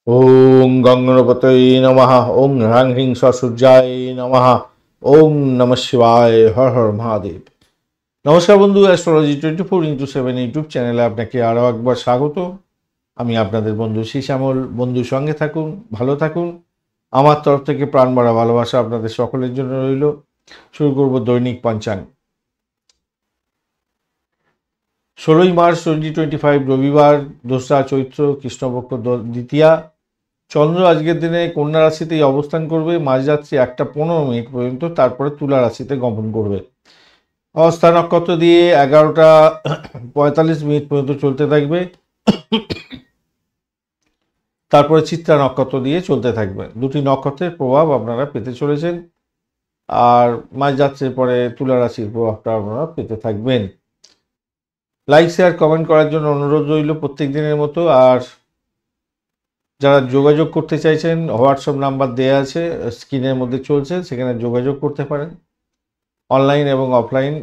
ওং গঙ্গণপতয়ে নমঃ। ওং হ্রাং হ্রিং সূর্যায় নমঃ। ওং নমঃ শিবায়। হর হর মহাদেব। নমস্কার বন্ধু, অ্যাস্ট্রোলজি 24x7 ইউটিউব চ্যানেলে আপনাকে আরও একবার স্বাগত। আমি আপনাদের বন্ধু শ্যামল। বন্ধুর সঙ্গে থাকুন, ভালো থাকুন। আমার তরফ থেকে প্রাণ ভরা ভালোবাসা আপনাদের সকলের জন্য রইল। শুরু করব দৈনিক পঞ্চাঙ্গ। 16ই মার্চ 2025 রবিবার, 2রা চৈত্র, কৃষ্ণপক্ষ দ্বিতীয়া। চন্দ্র আজকের দিনে কন্যা রাশিতেই অবস্থান করবে মাঝরাত্রি 1:15 পর্যন্ত, তারপরে তুলা রাশিতে গমন করবে। অবস্থা নক্ষত্র দিয়ে 11:45 পর্যন্ত চলতে থাকবে, তারপরে চিত্রা নক্ষত্র দিয়ে চলতে থাকবে। দুটি নক্ষত্রের প্রভাব আপনারা পেতে চলেছেন, আর মাঝরাত্রির পরে তুলা রাশির প্রভাবটা আপনারা পেতে থাকবেন। লাইক, শেয়ার, কমেন্ট করার জন্য অনুরোধ রইল প্রত্যেক দিনের মতো। আর যারা যোগাযোগ করতে চাইছেন, হোয়াটসঅ্যাপ নাম্বার দেওয়া আছে, স্ক্রিনের মধ্যে চলছে, সেখানে যোগাযোগ করতে পারেন। অনলাইন এবং অফলাইন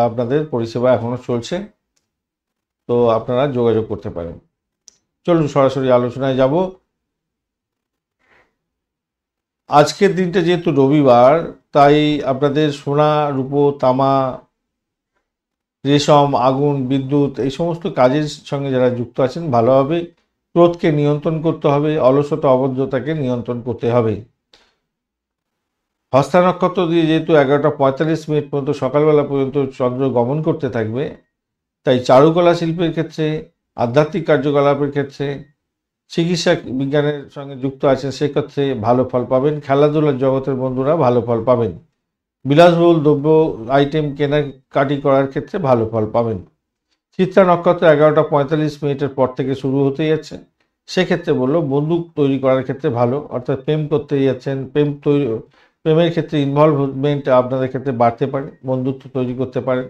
আপনাদের পরিষেবা এখনও চলছে, তো আপনারা যোগাযোগ করতে পারেন। চলুন সরাসরি আলোচনায় যাব। আজকের দিনটা যেহেতু রবিবার, তাই আপনাদের সোনা, রূপো, তামা, রেশম, আগুন, বিদ্যুৎ এই সমস্ত কাজের সঙ্গে যারা যুক্ত আছেন ভালোভাবে ক্রোধকে নিয়ন্ত্রণ করতে হবে, অলসতা, অবদ্ধতাকে নিয়ন্ত্রণ করতে হবে। হস্তা নক্ষত্র দিয়ে যেহেতু 11:45 পর্যন্ত সকালবেলা পর্যন্ত চন্দ্র গমন করতে থাকবে, তাই চারুকলা শিল্পের ক্ষেত্রে, আধ্যাত্মিক কার্যকলাপের ক্ষেত্রে, চিকিৎসা বিজ্ঞানের সঙ্গে যুক্ত আছেন সেক্ষেত্রে ভালো ফল পাবেন। খেলাধুলার জগতের বন্ধুরা ভালো ফল পাবেন। বিলাসবহুল দ্রব্য আইটেম কেনাকাটি করার ক্ষেত্রে ভালো ফল পাবেন। চিত্রা নক্ষত্র 11:45 পর থেকে শুরু হতে যাচ্ছে, সেক্ষেত্রে বললো বন্দুক তৈরি করার ক্ষেত্রে ভালো, অর্থাৎ প্রেম করতে যাচ্ছেন, প্রেমের ক্ষেত্রে ইনভলভমেন্ট আপনাদের ক্ষেত্রে বাড়তে পারে, বন্ধুত্ব তৈরি করতে পারেন।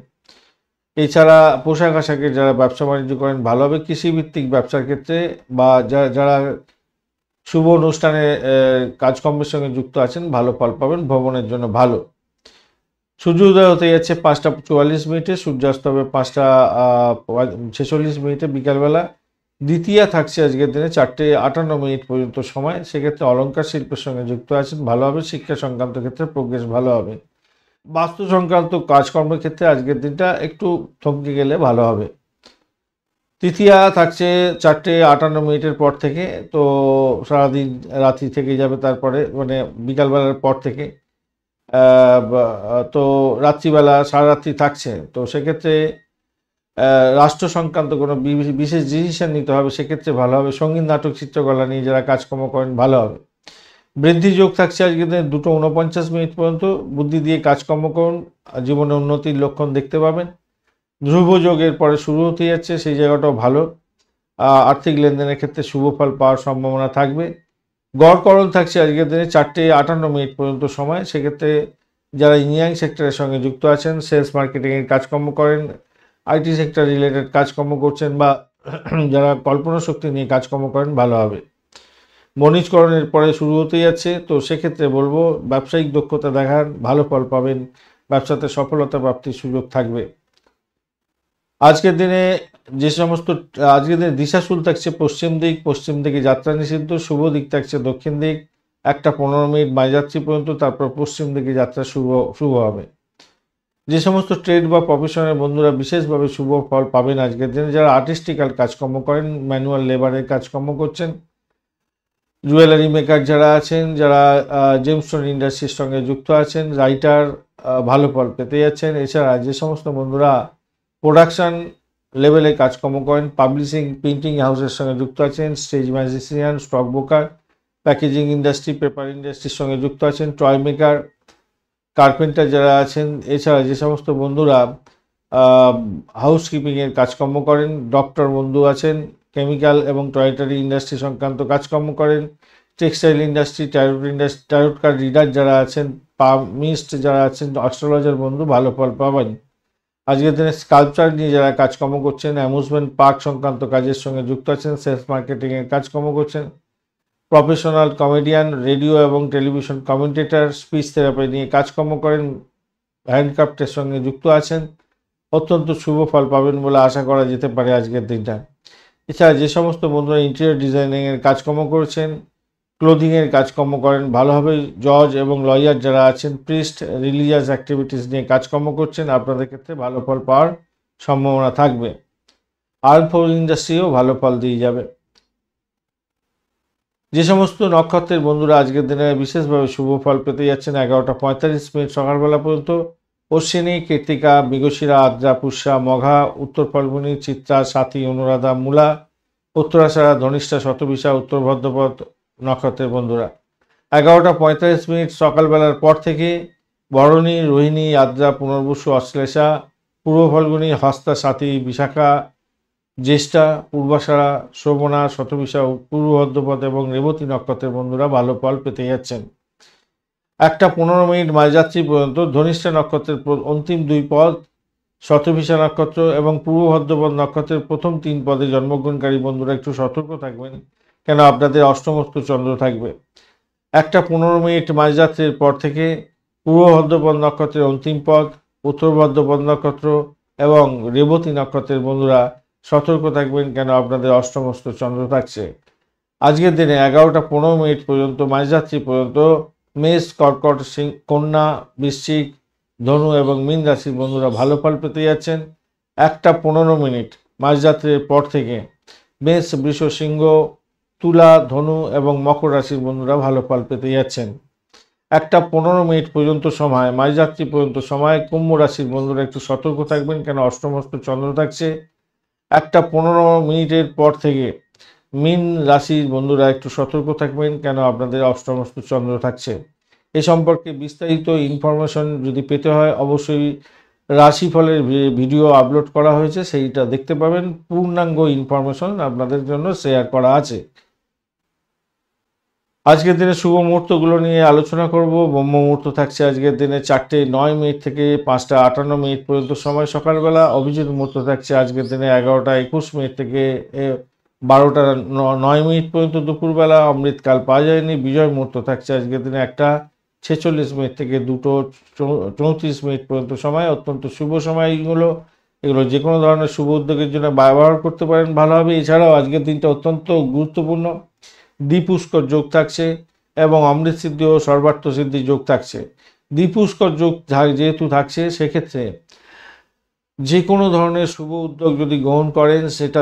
এছাড়া পোশাক আশাকের যারা ব্যবসা বাণিজ্য করেন ভালো হবে। কৃষিভিত্তিক ব্যবসার ক্ষেত্রে বা যারা শুভ অনুষ্ঠানে কাজকর্মের সঙ্গে যুক্ত আছেন ভালো ফল পাবেন। ভ্রমণের জন্য ভালো। সূর্যোদয় হতে যাচ্ছে 5:44, সূর্যাস্ত হবে 5:46 বিকালবেলা। দ্বিতীয়া থাকছে আজকের দিনে 4:58 পর্যন্ত সময়, সেক্ষেত্রে অলঙ্কার শিল্পের সঙ্গে যুক্ত আছেন ভালো হবে। শিক্ষা সংক্রান্ত ক্ষেত্রে প্রোগ্রেস ভালো হবে। বাস্তু সংক্রান্ত কাজকর্মের ক্ষেত্রে আজকের দিনটা একটু থমকে গেলে ভালো হবে। তৃতীয়া থাকছে 4:58 পর থেকে, তো সারাদিন রাত্রি থেকে যাবে, তারপরে মানে বিকালবেলার পর থেকে তো রাত্রিবেলা সারা রাত্রি থাকছে। তো সেক্ষেত্রে রাষ্ট্র সংক্রান্ত কোনো বিশেষ ডিসিশন নিতে হবে, সেক্ষেত্রে ভালো হবে। সঙ্গীত, নাটক, চিত্রকলা নিয়ে যারা কাজকর্ম করেন ভালো হবে। বৃদ্ধি যোগ থাকছে আজকে 2:49 পর্যন্ত। বুদ্ধি দিয়ে কাজকর্ম করুন, জীবনে উন্নতির লক্ষণ দেখতে পাবেন। ধ্রুব যোগের পরে শুরু হতে যাচ্ছে, সেই জায়গাটাও ভালো। আর্থিক লেনদেনের ক্ষেত্রে শুভ ফল পাওয়ার সম্ভাবনা থাকবে। গড়করণ থাকছে আজকের দিনে 4:58 পর্যন্ত সময়, সেক্ষেত্রে যারা ইঞ্জিনিয়ারিং সেক্টরের সঙ্গে যুক্ত আছেন, সেলস মার্কেটিংয়ের কাজকর্ম করেন, আইটি সেক্টর রিলেটেড কাজকর্ম করছেন, বা যারা কল্পনা শক্তি নিয়ে কাজকর্ম করেন ভালো হবে। বণিজকরণের পরে শুরু হতে যাচ্ছে, তো সেক্ষেত্রে বলবো ব্যবসায়িক দক্ষতা দেখান, ভালো ফল পাবেন, ব্যবসাতে সফলতা প্রাপ্তির সুযোগ থাকবে। আজকের দিনে দিশাশুল থাকছে পশ্চিম দিকে যাত্রা নিষিদ্ধ। শুভ দিক থাকছে দক্ষিণ দিক 1:15 মাঝরাত্রি পর্যন্ত, তারপর পশ্চিম দিকে যাত্রা শুভ হবে। যে সমস্ত ট্রেড বা প্রফেশনের বন্ধুরা বিশেষভাবে শুভ ফল পাবেন আজকের দিনে, যারা আর্টিস্টিক্যাল কাজকর্ম করেন, ম্যানুয়াল লেবারের কাজকর্ম করছেন, জুয়েলারি মেকার যারা আছেন, যারা জেমস্টোন ইন্ডাস্ট্রির সঙ্গে যুক্ত আছেন, রাইটার ভালো ফল পেতে যাচ্ছেন। এছাড়া যে সমস্ত বন্ধুরা প্রোডাকশান লেভেলে কাজকর্ম করেন, পাবলিশিং, প্রিন্টিং হাউসের সঙ্গে যুক্ত আছেন, stage magician, stock broker, packaging industry, paper ইন্ডাস্ট্রির সঙ্গে যুক্ত আছেন, টয় মেকার, কার্পেন্টার যারা আছেন, এছাড়া যে সমস্ত বন্ধুরা হাউসকিপিংয়ের কাজকর্ম করেন, ডক্টর বন্ধু আছেন, কেমিক্যাল এবং টয়লেটারি ইন্ডাস্ট্রি সংক্রান্ত কাজকর্ম করেন, textile industry, tarot card reader যারা আছেন, পামিস্ট যারা আছেন, অ্যাস্ট্রোলজার বন্ধু ভালো ফল পাবেন। আজকের দিনে স্কাল্পচার নিয়ে যারা কাজকর্ম করছেন, অ্যামিউজমেন্ট পার্ক সংক্রান্ত কাজের সঙ্গে যুক্ত আছেন, সেলস মার্কেটিংয়ের কাজকর্ম করছেন, প্রফেশনাল কমেডিয়ান, রেডিও এবং টেলিভিশন কমেন্টেটর, স্পিচ থেরাপি নিয়ে কাজকর্ম করেন, হ্যান্ডক্রাফটের সঙ্গে যুক্ত আছেন, অত্যন্ত শুভ ফল পাবেন বলে আশা করা যেতে পারে আজকের দিনটা। এছাড়া যে সমস্ত বন্ধুরা ইন্টেরিয়র ডিজাইনিংয়ের কাজকর্ম করেছেন, ক্লোদিংয়ের কাজকর্ম করেন, ভালোভাবে জজ এবং লয়ার যারা আছেন, প্রিস্ট, রিলিজিয়াস অ্যাক্টিভিটিস নিয়ে কাজকর্ম করছেন, আপনাদের ক্ষেত্রে ভালো ফল পাওয়ার সম্ভাবনা থাকবে। আর্ন ফোর ইন্ডাস্ট্রিও ভালো ফল দিয়ে যাবে। যে সমস্ত নক্ষত্রের বন্ধুরা আজকের দিনে বিশেষভাবে শুভ ফল পেতে যাচ্ছেন 11:45 সকালবেলা পর্যন্ত, অশ্বিনী, কৃত্তিকা, মৃগশিরা, আদ্রা, পুষ্যা, মঘা, উত্তর ফাল্গুনী, চিত্রা, স্বাতী, অনুরাধা, মূলা, উত্তরাষাঢ়া, ধনিষ্ঠা, শতবিশা, উত্তর ভদ্রপদ নক্ষত্রের বন্ধুরা 11:45 সকালবেলার পর থেকে ভরণী, রোহিণী, আদ্রা, পুনর্বসু, অশ্লেষা, পূর্ব ফাল্গুনী, হস্তা, স্বাতী, বিশাখা, জ্যেষ্ঠা, পূর্বাষাঢ়া, শ্রবণা, শতবিশা, পূর্ব ভদ্রপদ এবং রেবতী নক্ষত্রের বন্ধুরা ভালো ফল পেতে যাচ্ছেন। 1:15 মাঝরাত্রি পর্যন্ত ধনিষ্ঠা নক্ষত্রের অন্তিম 2 পদ, শতভিষা নক্ষত্র এবং পূর্ব ভদ্রপদ নক্ষত্রের প্রথম 3 পদে জন্মগ্রহণকারী বন্ধুরা একটু সতর্ক থাকবেন, কেন আপনাদের অষ্টমস্থ চন্দ্র থাকবে। 1:15 মাঝরাত্রির পর থেকে পূর্ব ভদ্রপদ নক্ষত্রের অন্তিম পদ, উত্তর ভদ্রপদ নক্ষত্র এবং রেবতী নক্ষত্রের বন্ধুরা সতর্ক থাকবেন, কেন আপনাদের অষ্টমস্থ চন্দ্র থাকছে। আজকের দিনে 11:15 পর্যন্ত মাঝরাত্রি পর্যন্ত মেষ, কর্কট, কন্যা, বৃশ্চিক, ধনু এবং মীন রাশির বন্ধুরা ভালো ফল পেতে যাচ্ছেন। 1:15 মাঝরাত্রির পর থেকে মেষ, বৃষ, সিংহ, তুলা, ধনু এবং মকর রাশির বন্ধুরা ভালো ফল পেতে যাচ্ছেন। 1:15 পর্যন্ত সময়, মাঝরাত্রি পর্যন্ত সময় কুম্ভ রাশির বন্ধুরা একটু সতর্ক থাকবেন, কেন অষ্টমস্থ চন্দ্র থাকছে। 1:15 পর থেকে মীন রাশির বন্ধুরা একটু সতর্ক থাকবেন, কেন আপনাদের অষ্টমস্থ চন্দ্র থাকছে। এ সম্পর্কে বিস্তারিত ইনফরমেশন যদি পেতে হয় অবশ্যই রাশিফলের ভিডিও আপলোড করা হয়েছে, সেইটা দেখতে পাবেন। পূর্ণাঙ্গ ইনফরমেশন আপনাদের জন্য শেয়ার করা আছে। আজকের দিনে শুভ মুহূর্তগুলো নিয়ে আলোচনা করব। ব্রহ্ম মুহূর্ত থাকছে আজকের দিনে 4:09 থেকে 5:58 পর্যন্ত সময় সকালবেলা। অভিজিৎ মুহূর্ত থাকছে আজকের দিনে 11:21 থেকে 12:09 পর্যন্ত দুপুরবেলা। অমৃতকাল পাওয়া যায়নি। বিজয় মুহূর্ত থাকছে আজকের দিনে 1:46 থেকে 2:34 পর্যন্ত সময়। অত্যন্ত শুভ সময় এগুলো যে কোনো ধরনের শুভ উদ্যোগের জন্য ব্যবহার করতে পারেন, ভালো হবে। এছাড়াও আজকের দিনটা অত্যন্ত গুরুত্বপূর্ণ। দ্বিপুষ্কর যোগ থাকছে এবং অমৃত সিদ্ধি ও সর্বার্থ সিদ্ধি যোগ থাকছে। দ্বিপুষ্কর যোগ যেহেতু থাকছে, সেক্ষেত্রে যে কোনো ধরনের শুভ উদ্যোগ যদি গ্রহণ করেন সেটা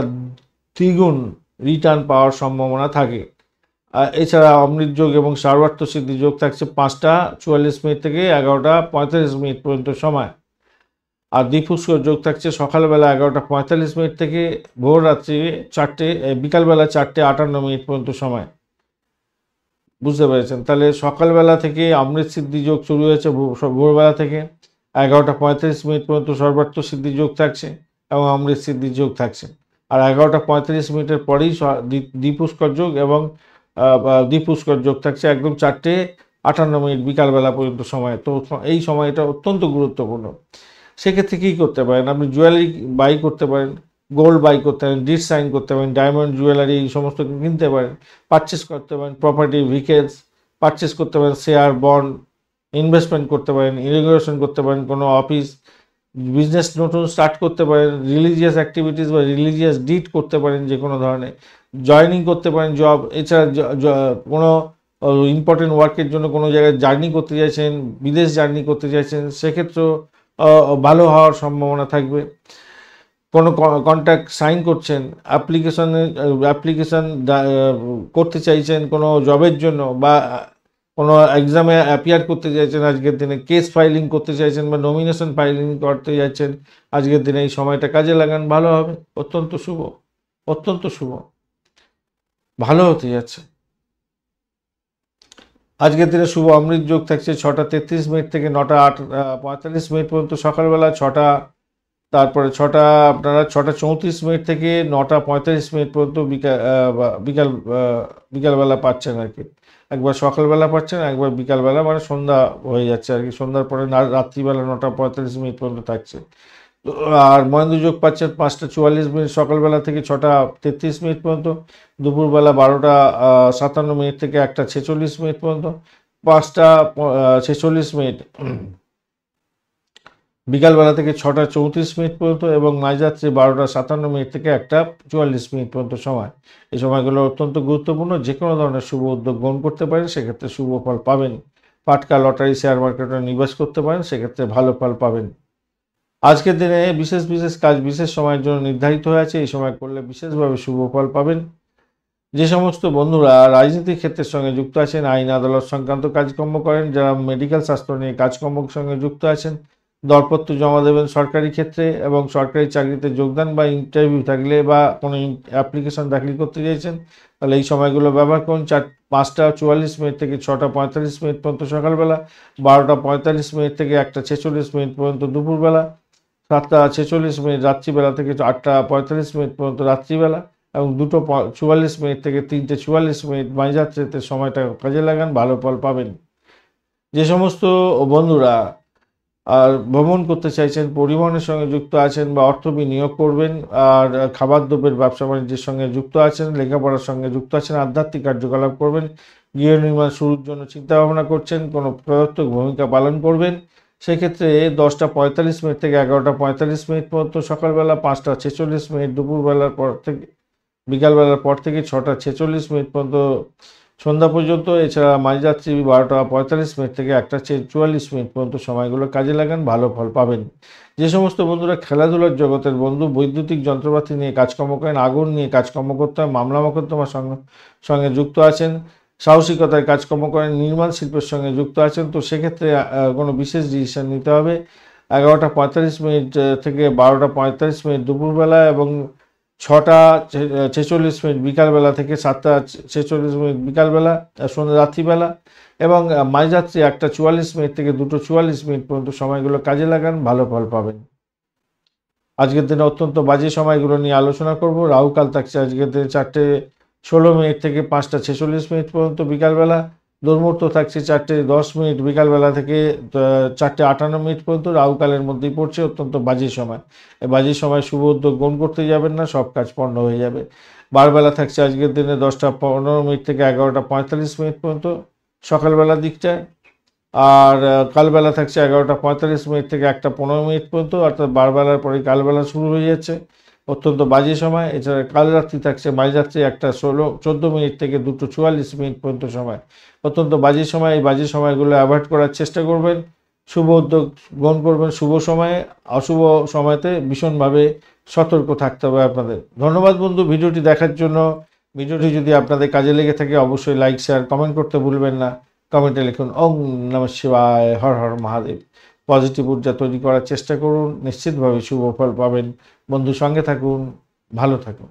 দ্বিগুণ রিটার্ন পাওয়ার সম্ভাবনা থাকে। এছাড়া অমৃত যোগ এবং সর্বার্থ সিদ্ধি যোগ থাকছে 5:44 থেকে 11:45 পর্যন্ত সময়। আর দ্বিপুষ্কর যোগ থাকছে সকালবেলা 11:45 থেকে ভোর রাত্রি বিকালবেলা 4:58 পর্যন্ত সময়। বুঝতে পেরেছেন? তাহলে সকালবেলা থেকে অমৃত সিদ্ধি যোগ শুরু হয়েছে, ভোরবেলা থেকে 11:45 পর্যন্ত সর্বার্থ সিদ্ধি যোগ থাকছে এবং অমৃত সিদ্ধি যোগ থাকছে। আর 11:45 পরেই দ্বিপুষ্কর যোগ এবং দ্বিপুষ্কর যোগ থাকছে একদম 4:58 বিকালবেলা পর্যন্ত সময়। তো এই সময়টা অত্যন্ত গুরুত্বপূর্ণ। সেক্ষেত্রে কী করতে পারেন? আপনি জুয়েলারি বাই করতে পারেন, গোল্ড বাই করতে পারেন, ডিট সাইন করতে পারেন, ডায়মন্ড জুয়েলারি এই সমস্ত কিনতে পারেন, পারচেস করতে পারেন, প্রপার্টি ভেহিকেলস পারচেস করতে পারেন, শেয়ার, বন্ড ইনভেস্টমেন্ট করতে পারেন, ইনোগ্রেশন করতে পারেন, কোনো অফিস বিজনেস নতুন স্টার্ট করতে পারেন, রিলিজিয়াস অ্যাক্টিভিটিস বা রিলিজিয়াস ডিট করতে পারেন, যে কোনো ধরনের জয়েনিং করতে পারেন জব। এছাড়া কোনো ইম্পর্টেন্ট ওয়ার্কের জন্য কোনো জায়গায় জার্নি করতে চাইছেন, বিদেশ জার্নি করতে চাইছেন, সেক্ষেত্রেও ভালো হওয়ার সম্ভাবনা থাকবে। কোনো কন্ট্রাক্ট সাইন করছেন, অ্যাপ্লিকেশন করতে চাইছেন কোনো জবের জন্য, বা কোনো এক্সামে অ্যাপিয়ার করতে চাইছেন আজকের দিনে, কেস ফাইলিং করতে চাইছেন বা নমিনেশন ফাইলিং করতে চাইছেন, আজকের দিনে এই সময়টা কাজে লাগান, ভালো হবে। অত্যন্ত শুভ, অত্যন্ত শুভ, ভালো হতে যাচ্ছে। আজকের দিনে শুভ অমৃত যোগ থাকছে 6:33 থেকে 9:45 পর্যন্ত সকালবেলা, তারপরে আপনারা 6:34 থেকে 9:45 পর্যন্ত বিকালবেলা পাচ্ছেন আর কি। একবার সকালবেলা পাচ্ছেন, একবার বিকালবেলা, মানে সন্ধ্যা হয়ে যাচ্ছে আর কি। সন্ধ্যার পরে রাত্রিবেলা 9:45 পর্যন্ত থাকছে। আর মহেন্দ্র যোগ পাচ্ছেন 5:44 সকালবেলা থেকে 6:33 পর্যন্ত, দুপুরবেলা 12:57 থেকে 1:46 পর্যন্ত, 5:46 বিকালবেলা থেকে 6টা 34 মিনিট পর্যন্ত এবং মাঝরাত্রি 12টা 57 মিনিট থেকে 1টা 44 মিনিট পর্যন্ত সময়। এই সময়গুলো অত্যন্ত গুরুত্বপূর্ণ। যে কোনো ধরনের শুভ উদ্যোগ গ্রহণ করতে পারেন, সেক্ষেত্রে শুভ ফল পাবেন। পাটকা, লটারি, শেয়ার মার্কেটে নিবেশ করতে পারেন, সেক্ষেত্রে ভালো ফল পাবেন। আজকের দিনে বিশেষ বিশেষ কাজ বিশেষ সময়ের জন্য নির্ধারিত হয়ে আছে। এই সময় করলে বিশেষভাবে শুভ ফল পাবেন। যে সমস্ত বন্ধুরা রাজনীতিক ক্ষেত্রের সঙ্গে যুক্ত আছেন, আইন আদালত সংক্রান্ত কাজকর্ম করেন, যারা মেডিকেল স্বাস্থ্য নিয়ে কাজকর্মের সঙ্গে যুক্ত আছেন, দরপত্র জমা দেবেন সরকারি ক্ষেত্রে এবং সরকারি চাকরিতে যোগদান বা ইন্টারভিউ থাকলে বা কোনো অ্যাপ্লিকেশন দাখিল করতে চাইছেন, তাহলে এই সময়গুলো ব্যবহার করুন। 5টা 44 মিনিট থেকে 6টা 45 মিনিট পর্যন্ত সকালবেলা, 12টা 45 মিনিট থেকে 1টা 46 মিনিট পর্যন্ত দুপুরবেলা, 7টা 46 মিনিট রাত্রিবেলা থেকে 8টা 45 মিনিট পর্যন্ত রাত্রিবেলা এবং 2টো 44 মিনিট থেকে 3টে 44 মিনিট মাঝরাত্রিতে সময়টা কাজে লাগান, ভালো ফল পাবেন। যে সমস্ত বন্ধুরা আর ভ্রমণ করতে চাইছেন, পরিবহনের সঙ্গে যুক্ত আছেন বা অর্থ বিনিয়োগ করবেন, আর খাবার দ্রব্যের ব্যবসা বাণিজ্যের সঙ্গে যুক্ত আছেন, লেখাপড়ার সঙ্গে যুক্ত আছেন, আধ্যাত্মিক কার্যকলাপ করবেন, গৃহ নির্মাণ শুরুর জন্য চিন্তাভাবনা করছেন, কোনো প্রদত্তক ভূমিকা পালন করবেন, সেক্ষেত্রে 10টা 45 মিনিট থেকে 11টা 45 মিনিট পর্যন্ত সকালবেলা, 5টা 46 মিনিট দুপুরবেলার পর থেকে বিকালবেলার পর থেকে 6টা 46 মিনিট পর্যন্ত সন্ধ্যা পর্যন্ত, এছাড়া মাঝরাত্রি 12টা 45 মিনিট থেকে 1টা 44 মিনিট পর্যন্ত সময়গুলো কাজে লাগান, ভালো ফল পাবেন। যে সমস্ত বন্ধুরা খেলাধুলার জগতের বন্ধু, বৈদ্যুতিক যন্ত্রপাতি নিয়ে কাজকর্ম করেন, আগুন নিয়ে কাজকর্ম করতে হয়, মামলা মোকদ্দমার সঙ্গে যুক্ত আছেন, সাহসিকতায় কাজকর্ম করেন, নির্মাণ শিল্পের সঙ্গে যুক্ত আছেন, তো সেক্ষেত্রে কোনো বিশেষ ডিসিশন নিতে হবে 11টা 45 মিনিট থেকে 12টা 45 মিনিট দুপুরবেলা এবং 6টা 46 মিনিট বিকালবেলা থেকে 7টা 46 মিনিট বিকালবেলা রাত্রিবেলা এবং মাঝরাত্রি 1টা 44 মিনিট থেকে 2টো 44 মিনিট পর্যন্ত সময়গুলো কাজে লাগান, ভালো ফল পাবেন। আজকের দিনে অত্যন্ত বাজে সময়গুলো নিয়ে আলোচনা করব। রাহুকাল থাকছে আজকের দিনে 4টে 16 মিনিট থেকে 5টা 46 মিনিট পর্যন্ত বিকালবেলা। দুর্মুহূর্ত থাকছে 4টে 10 মিনিট বিকালবেলা থেকে 4টে 58 মিনিট পর্যন্ত। রাহুকালের মধ্যেই পড়ছে, অত্যন্ত বাজে সময়। এই বাজে সময় শুভ উদ্যোগ গ্রহণ করতে যাবেন না, সব কাজ পণ্ড হয়ে যাবে। বারবেলা থাকছে আজকের দিনে 10টা 15 মিনিট থেকে 11টা 45 মিনিট পর্যন্ত সকালবেলার দিকটায়। আর কালবেলা থাকছে 11টা 45 মিনিট থেকে 1টা 15 মিনিট পর্যন্ত, অর্থাৎ বারবেলার পরে কালবেলা শুরু হয়ে যাচ্ছে, অত্যন্ত বাজে সময়। এছাড়া কাল রাত্রি থাকছে মাঝরাত্রি 1টা 14 মিনিট থেকে 2টো 44 মিনিট পর্যন্ত সময়, অত্যন্ত বাজে সময়। এই বাজে সময়গুলো অ্যাভয়েড করার চেষ্টা করবেন, শুভ উদ্যোগ গ্রহণ করবেন শুভ সময়ে। অশুভ সময়তে ভীষণভাবে সতর্ক থাকতে হবে আপনাদের। ধন্যবাদ বন্ধু ভিডিওটি দেখার জন্য। ভিডিওটি যদি আপনাদের কাজে লেগে থাকে অবশ্যই লাইক, শেয়ার, কমেন্ট করতে ভুলবেন না। কমেন্টে লিখুন ওম নমঃ শিবায়, হর হর মহাদেব। পজিটিভ ঊর্জা তৈরি করার চেষ্টা করুন, নিশ্চিতভাবে শুভ ফল পাবেন। বন্ধু সঙ্গে থাকুন, ভালো থাকুন।